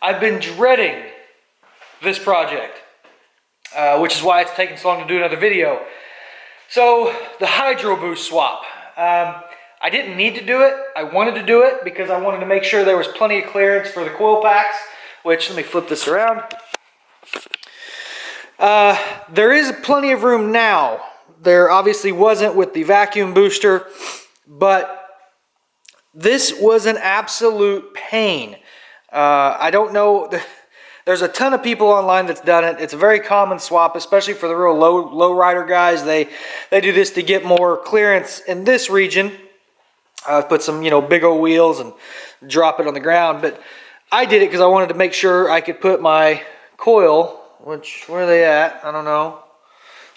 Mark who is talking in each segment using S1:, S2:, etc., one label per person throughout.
S1: I've been dreading this project, which is why it's taken so long to do another video. So, the Hydro Boost swap. I didn't need to do it. I wanted to do it because I wanted to make sure there was plenty of clearance for the coil packs, which, let me flip this around. There is plenty of room now. There obviously wasn't with the vacuum booster, but this was an absolute pain. I don't know, there's a ton of people online that's done it. It's a very common swap, especially for the real low rider guys. They do this to get more clearance in this region. Put some, big old wheels and drop it on the ground. But I did it because I wanted to make sure I could put my coil, where are they at? I don't know.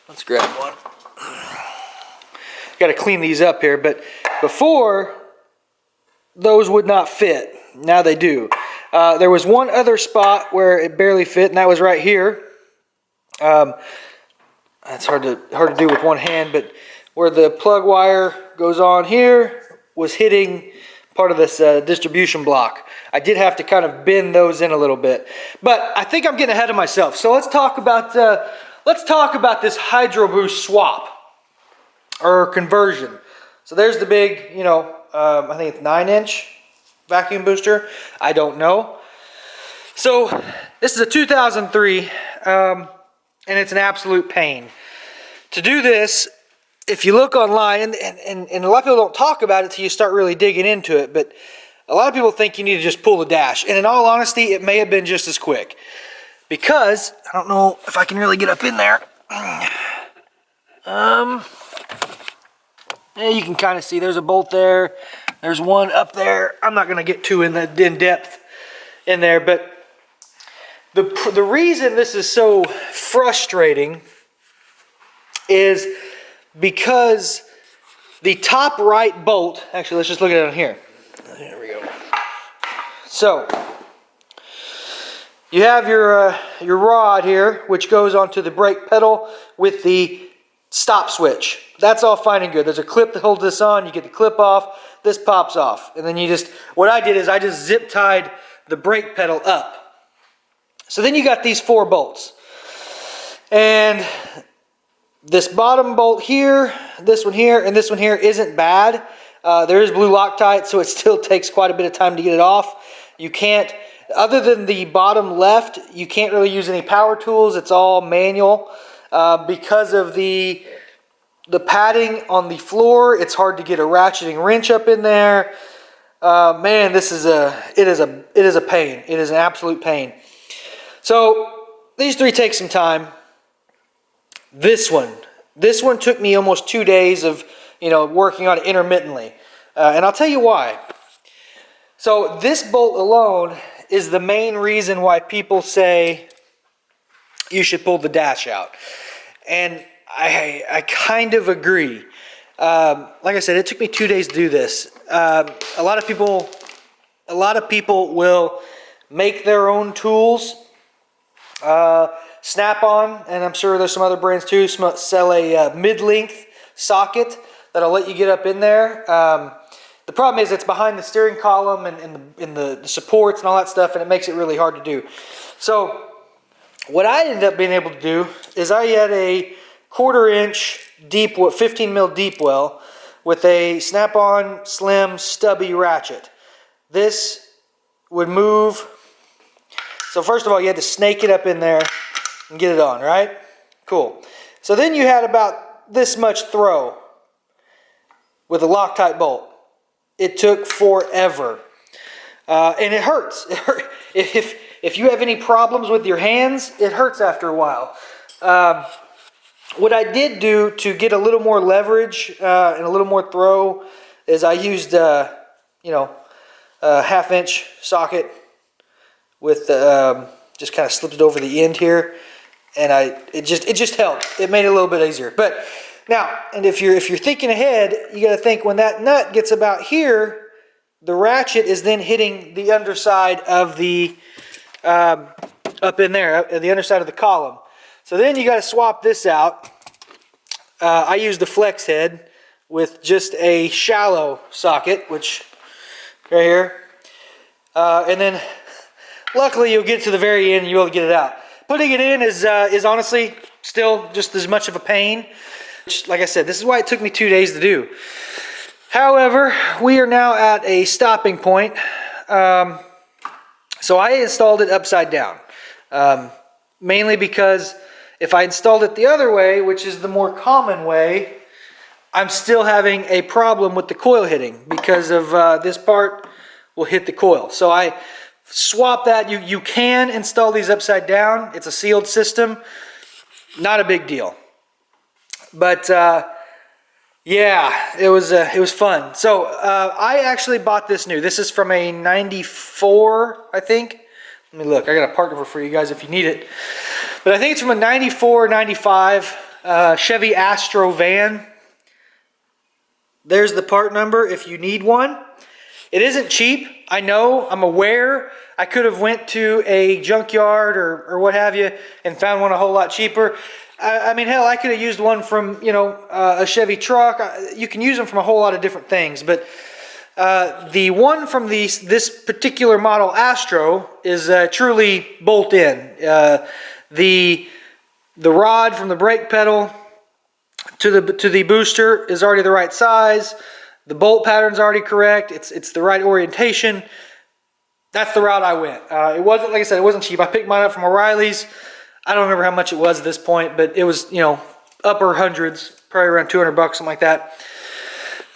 S1: Let's grab one. Got to clean these up here, but before, those would not fit. Now they do. There was one other spot where it barely fit, and that was right here. That's hard to do with one hand, but where the plug wire goes on here was hitting part of this distribution block. I did have to kind of bend those in a little bit, but I think I'm getting ahead of myself. So let's talk about this Hydro Boost swap or conversion. So there's the big, I think it's 9-inch vacuum booster. I don't know. So this is a 2003, and it's an absolute pain to do this. If you look online, and a lot of people don't talk about it till you start really digging into it, but a lot of people think you need to just pull the dash. And in all honesty, it may have been just as quick. Because, I don't know if I can really get up in there. Yeah, you can kind of see there's a bolt there. There's one up there. I'm not going to get too in depth in there, but the reason this is so frustrating is because the top right bolt, actually let's just look at it on here. There we go. So, you have your rod here, which goes onto the brake pedal with the stop switch. That's all fine and good. There's a clip that holds this on. You get the clip off. This pops off. And then what I did is I just zip tied the brake pedal up. So then you got these 4 bolts. And this bottom bolt here, this one here, and this one here isn't bad. There is blue Loctite, so it still takes quite a bit of time to get it off. You can't, other than the bottom left, you can't really use any power tools. It's all manual. Because of the padding on the floor, it's hard to get a ratcheting wrench up in there. Man, it is a pain. It is an absolute pain. So these 3 take some time. This one took me almost 2 days of working on it intermittently, and I'll tell you why. So this bolt alone is the main reason why people say you should pull the dash out. And I kind of agree. Like I said, it took me 2 days to do this. A lot of people will make their own tools. Snap-on, and I'm sure there's some other brands too, sell a mid-length socket that'll let you get up in there. The problem is it's behind the steering column and the supports and all that stuff, and it makes it really hard to do. So what I ended up being able to do is I had a 1/4 inch deep, 15 mil deep well with a snap-on slim stubby ratchet. This would move. So first of all, you had to snake it up in there and get it on, right? Cool. So then you had about this much throw with a Loctite bolt. It took forever. And it hurts. If you have any problems with your hands, it hurts after a while. What I did do to get a little more leverage and a little more throw is I used, a 1/2 inch socket with just kind of slipped it over the end here, and it just helped. It made it a little bit easier. But now, and if you're thinking ahead, you got to think when that nut gets about here, the ratchet is then hitting the underside of the up in there, the underside of the column. So then you got to swap this out. I use the flex head with just a shallow socket, which right here. And then luckily you'll get to the very end and you'll be able to get it out. Putting it in is honestly still just as much of a pain. Like I said, this is why it took me 2 days to do. However, we are now at a stopping point. So I installed it upside down. Mainly because if I installed it the other way, which is the more common way, I'm still having a problem with the coil hitting because of this part will hit the coil. So I swap that. You can install these upside down. It's a sealed system. Not a big deal. But yeah, it was fun. So I actually bought this new. This is from a 94, I think. Let me look. I got a part number for you guys if you need it. But I think it's from a 94, 95 Chevy Astro van. There's the part number if you need one. It isn't cheap. I know. I'm aware. I could have went to a junkyard or what have you and found one a whole lot cheaper. I mean, hell, I could have used one from, you know, a Chevy truck. You can use them from a whole lot of different things. But the one from this particular model Astro is truly bolt-in. The rod from the brake pedal to the booster is already the right size. The bolt pattern's already correct. It's the right orientation. That's the route I went. It wasn't, like I said, it wasn't cheap. I picked mine up from O'Reilly's. I don't remember how much it was at this point, but it was, you know, upper hundreds, probably around $200, something like that.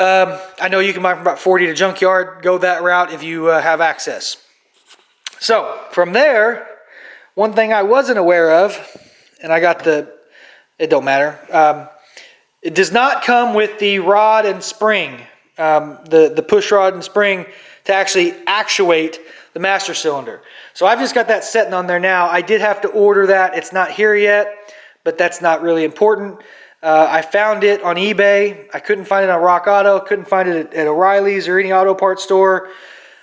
S1: I know you can buy from about 40 to junkyard. Go that route if you have access. So from there, one thing I wasn't aware of, and I got it don't matter. It does not come with the rod and spring, the push rod and spring to actually actuate the master cylinder. So I've just got that setting on there now. I did have to order that. It's not here yet, but that's not really important. I found it on eBay. I couldn't find it on Rock Auto. Couldn't find it at O'Reilly's or any auto parts store.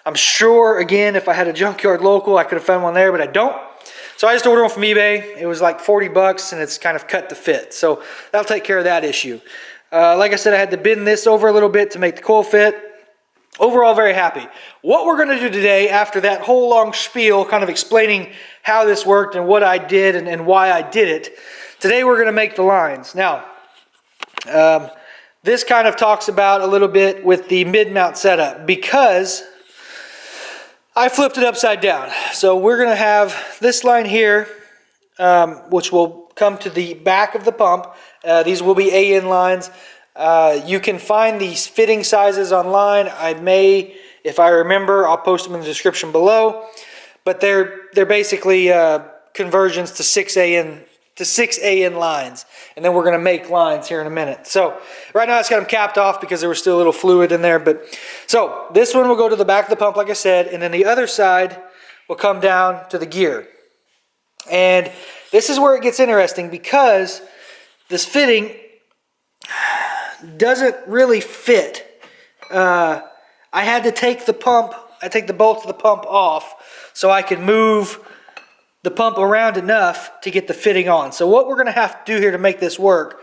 S1: I'm sure, again, if I had a junkyard local, I could have found one there, but I don't. So I just ordered one from eBay. It was like 40 bucks, and it's kind of cut to fit. So that'll take care of that issue. Like I said, I had to bend this over a little bit to make the coil fit. Overall, very happy. What we're going to do today, after that whole long spiel, kind of explaining how this worked and what I did and why I did it, today we're going to make the lines. Now, this kind of talks about a little bit with the mid-mount setup because I flipped it upside down. So we're going to have this line here, which will come to the back of the pump. These will be AN lines. You can find these fitting sizes online. I may, if I remember, I'll post them in the description below. But they're basically conversions to 6 AN lines, and then we're going to make lines here in a minute. So right now I just got them capped off because there was still a little fluid in there. But so this one will go to the back of the pump, like I said, and then the other side will come down to the gear. And this is where it gets interesting because this fitting doesn't really fit. I had to take the bolts of the pump off so I could move the pump around enough to get the fitting on. So what we're going to have to do here to make this work,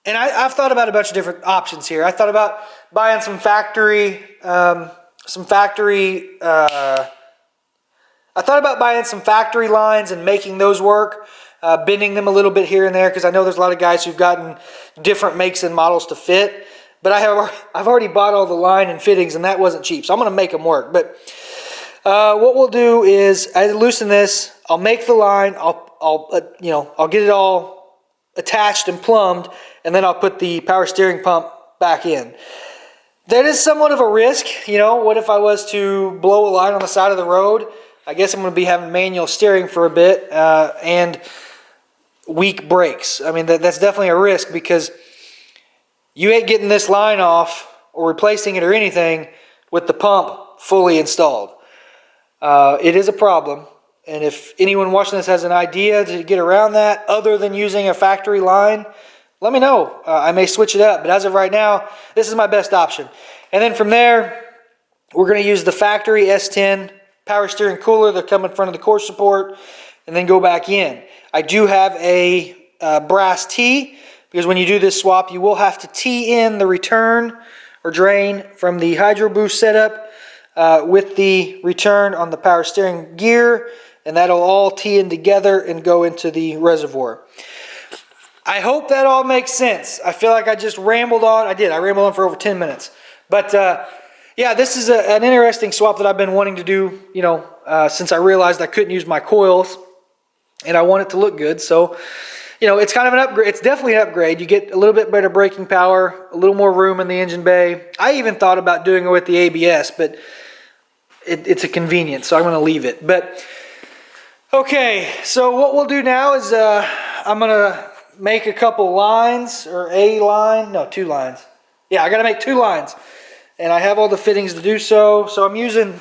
S1: and I've thought about a bunch of different options here. I thought about buying some factory lines and making those work, bending them a little bit here and there because I know there's a lot of guys who've gotten different makes and models to fit. But I've already bought all the line and fittings, and that wasn't cheap, so I'm going to make them work. But what we'll do is I loosen this. I'll make the line. I'll get it all attached and plumbed, and then I'll put the power steering pump back in. That is somewhat of a risk. You know, what if I was to blow a line on the side of the road? I guess I'm going to be having manual steering for a bit and weak brakes. I mean, that's definitely a risk because you ain't getting this line off or replacing it or anything with the pump fully installed. It is a problem, and if anyone watching this has an idea to get around that other than using a factory line, let me know. I may switch it up, but as of right now, this is my best option. And then from there, we're going to use the factory S10 power steering cooler that come in front of the core support and then go back in. I do have a brass T because when you do this swap, you will have to tee in the return or drain from the Hydro Boost setup. with the return on the power steering gear, and that'll all tee in together and go into the reservoir. I hope that all makes sense. I feel like I just rambled on. I did. I rambled on for over 10 minutes. But yeah, this is an interesting swap that I've been wanting to do, you know, since I realized I couldn't use my coils and I want it to look good. So, you know, it's kind of an upgrade. It's definitely an upgrade. You get a little bit better braking power, a little more room in the engine bay. I even thought about doing it with the ABS, but it's a convenience, so I'm going to leave it. But okay, so what we'll do now is I'm going to make a couple lines, or a line, no, 2 lines. Yeah, I got to make 2 lines, and I have all the fittings to do so. So I'm using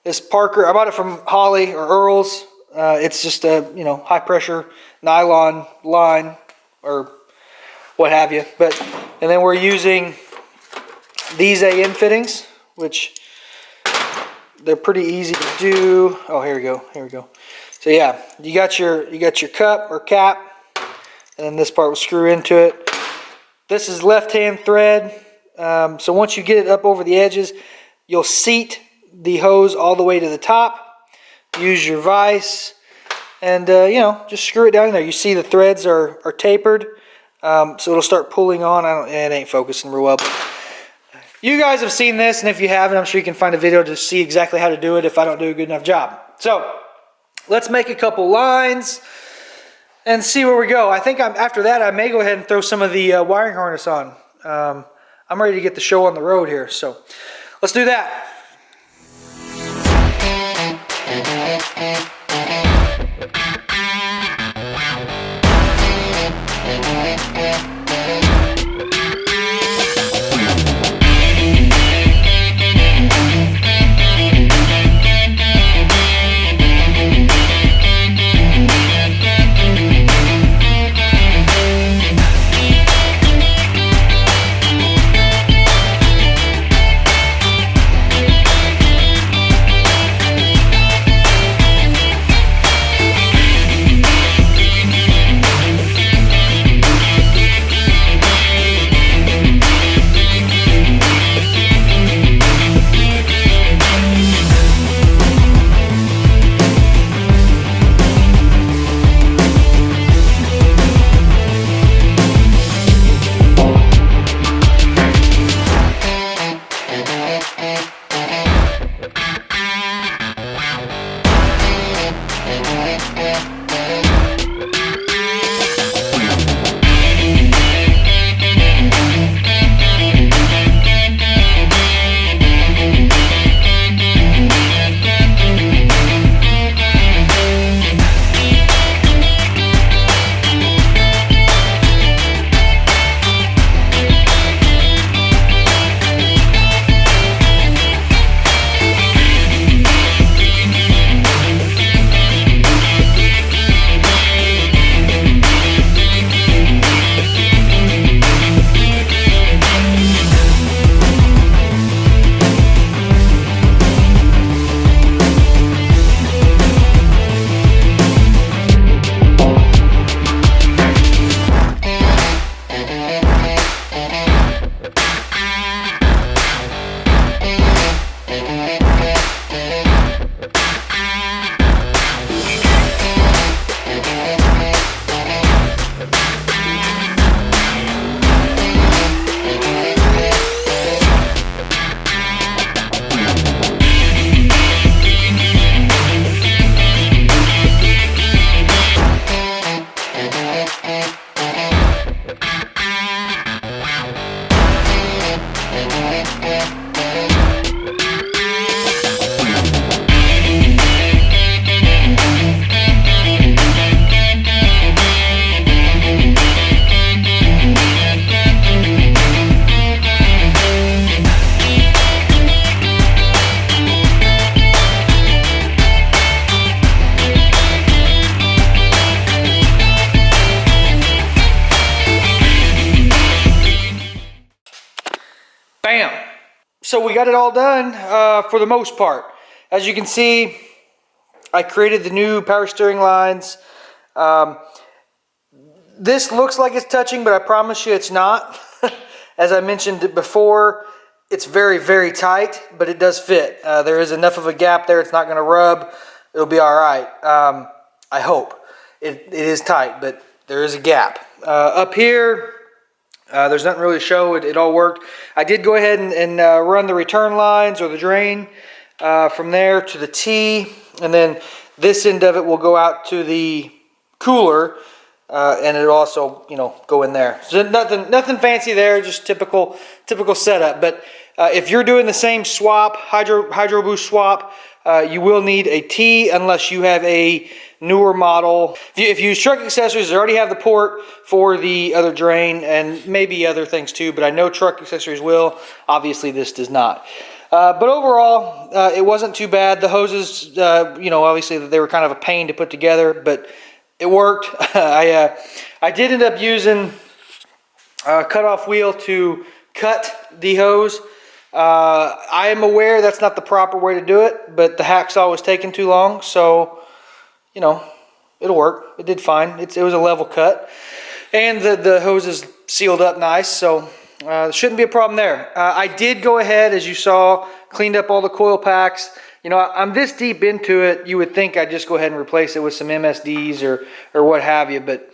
S1: this Parker. I bought it from Holly or Earls. It's just a, you know, high pressure nylon line or what have you. But and then we're using these AN fittings, which they're pretty easy to do. Oh, here we go. Here we go. So yeah, you got your cup or cap, and then this part will screw into it. This is left-hand thread. So once you get it up over the edges, you'll seat the hose all the way to the top. Use your vise, and you know, just screw it down in there. You see the threads are tapered, so it'll start pulling on. It ain't focusing real well. You guys have seen this, and if you haven't, I'm sure you can find a video to see exactly how to do it if I don't do a good enough job. So let's make a couple lines and see where we go. I think after that, I may go ahead and throw some of the wiring harness on. I'm ready to get the show on the road here, so let's do that. Bam! So we got it all done for the most part. As you can see, I created the new power steering lines. This looks like it's touching, but I promise you it's not. As I mentioned before, it's very, very tight, but it does fit. There is enough of a gap there. It's not going to rub. It'll be all right. I hope. It is tight, but there is a gap. Up here, there's nothing really to show. It all worked. I did go ahead and run the return lines or the drain from there to the T, and then this end of it will go out to the cooler, and it'll also, you know, go in there. So nothing fancy there, just typical setup. But if you're doing the same swap, hydro boost swap, you will need a T unless you have a newer model. If you use truck accessories, they already have the port for the other drain and maybe other things too, but I know truck accessories will. Obviously this does not. But overall, it wasn't too bad. The hoses, you know, obviously they were kind of a pain to put together, but it worked. I did end up using a cutoff wheel to cut the hose. I am aware that's not the proper way to do it, but the hacksaw was taking too long, so, you know, it'll work. It did fine. It was a level cut, and the hose is sealed up nice, so shouldn't be a problem there. I did go ahead, as you saw, cleaned up all the coil packs. You know, I'm this deep into it, you would think I'd just go ahead and replace it with some MSDs or what have you, but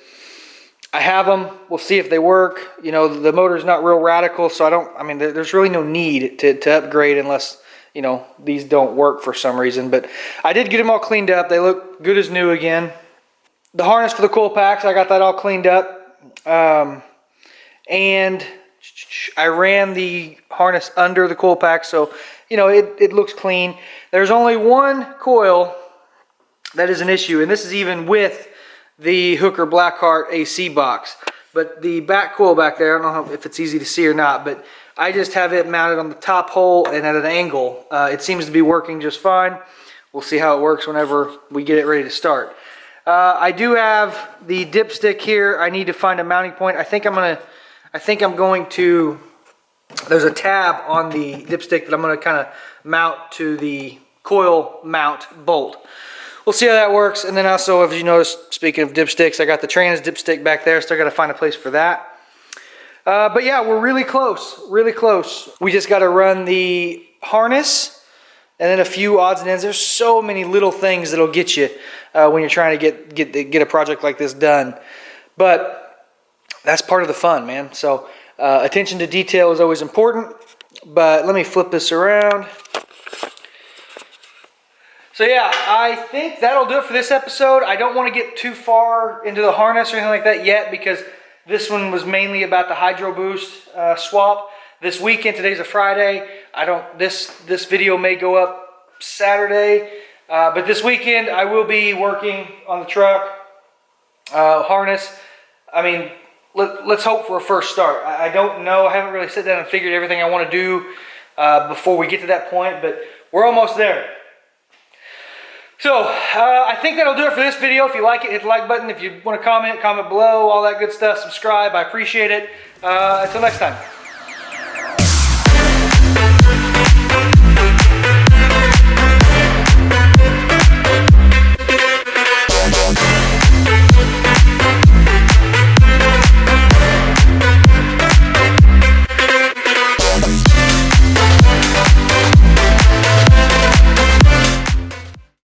S1: I have them. We'll see if they work. You know, the motor's not real radical, so I mean, there's really no need to upgrade unless, you know, these don't work for some reason. But I did get them all cleaned up. They look good as new again. The harness for the coil packs, I got that all cleaned up. And I ran the harness under the coil pack, so, you know, it looks clean. There's only one coil that is an issue, and this is even with the Hooker Blackheart AC box. But the back coil back there, I don't know if it's easy to see or not, but I just have it mounted on the top hole and at an angle. It seems to be working just fine. We'll see how it works whenever we get it ready to start. I do have the dipstick here. I need to find a mounting point. I think I'm going to, there's a tab on the dipstick that I'm going to kind of mount to the coil mount bolt. We'll see how that works. And then also, if you notice, speaking of dipsticks, I got the trans dipstick back there. Still got to find a place for that. But yeah, we're really close, really close. We just got to run the harness and then a few odds and ends. There's so many little things that'll get you when you're trying to get a project like this done. But that's part of the fun, man. So attention to detail is always important. But let me flip this around. So yeah, I think that'll do it for this episode. I don't want to get too far into the harness or anything like that yet, because this one was mainly about the hydro boost swap. This weekend, today's a Friday. This video may go up Saturday, but this weekend I will be working on the truck harness. I mean, let's hope for a first start. I don't know. I haven't really sat down and figured everything I want to do before we get to that point, but we're almost there. So, I think that'll do it for this video. If you like it, hit the like button. If you want to comment below, all that good stuff. Subscribe. I appreciate it. Until next time.